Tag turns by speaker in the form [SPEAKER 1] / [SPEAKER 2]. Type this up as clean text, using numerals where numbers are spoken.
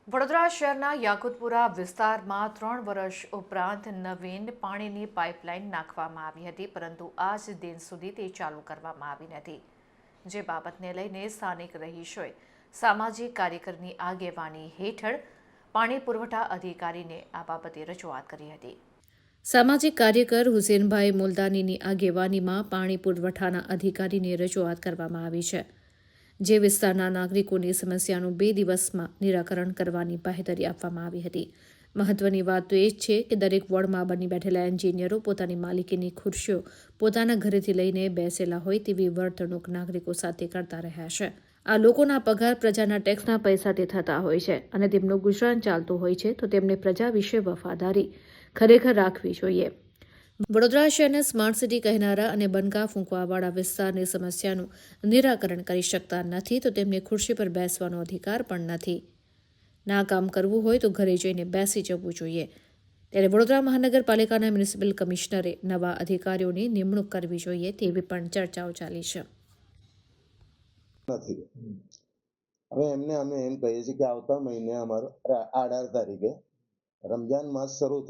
[SPEAKER 1] વડોદરા શહેરના યાકુતપુરા વિસ્તારમાં 3 વર્ષ ઉપરાંત નવીન પાણીની પાઇપલાઇન નાખવામાં આવી હતી, પરંતુ આજ દિન સુધી તે ચાલુ કરવામાં આવી નથી. જે બાબતને લઈને સ્થાનિક રહીશોએ સામાજિક કાર્યકરની આગેવાની હેઠળ પાણી પુરવઠા અધિકારીને આ બાબતે રજૂઆત કરી હતી. સામાજિક કાર્યકર હુસેનભાઈ મુલતાનીની આગેવાનીમાં પાણી પુરવઠાના અધિકારીને રજૂઆત કરવામાં આવી છે. જે વિસ્તારના નાગરિકોની સમસ્યાનું 2 દિવસમાં નિરાકરણ કરવાની બાહેધરી આપવામાં આવી હતી. મહત્વની વાત તો એ જ છે કે દરેક વોર્ડમાં બની બેઠેલા એન્જિનિયરો પોતાની માલિકીની ખુરશીઓ પોતાના ઘરેથી લઈને બેસેલા હોય તેવી વર્તણૂક નાગરિકો સાથે કરતા રહ્યા છે. આ લોકોના પગાર પ્રજાના ટેક્સના પૈસાથી થતા હોય છે અને તેમનું ગુજરાન ચાલતું હોય છે, તો તેમને પ્રજા વિશે વફાદારી ખરેખર રાખવી જોઈએ. વડોદરા શહેરને સ્માર્ટ સિટી કહેનારા અને બનકા ફૂંકવાવાળા વિસ્તારની સમસ્યાનું નિરાકરણ કરી શકતા નથી, તો તેમને ખુરશી પર બેસવાનો અધિકાર પણ નથી. ના કામ કરવું હોય તો ઘરે જઈને બેસી જવું જોઈએ. ત્યારે વડોદરા મહાનગરપાલિકાના મ્યુનિસિપલ કમિશનરે નવા અધિકારીઓની નિમણૂક કરવી જોઈએ તેવી પણ ચર્ચાઓ ચાલી છે.
[SPEAKER 2] હવે એમને અમે એમ કહીએ છીએ કે આવતા મહિને અમારો 18 તારીખે રમજાન માસ શરૂ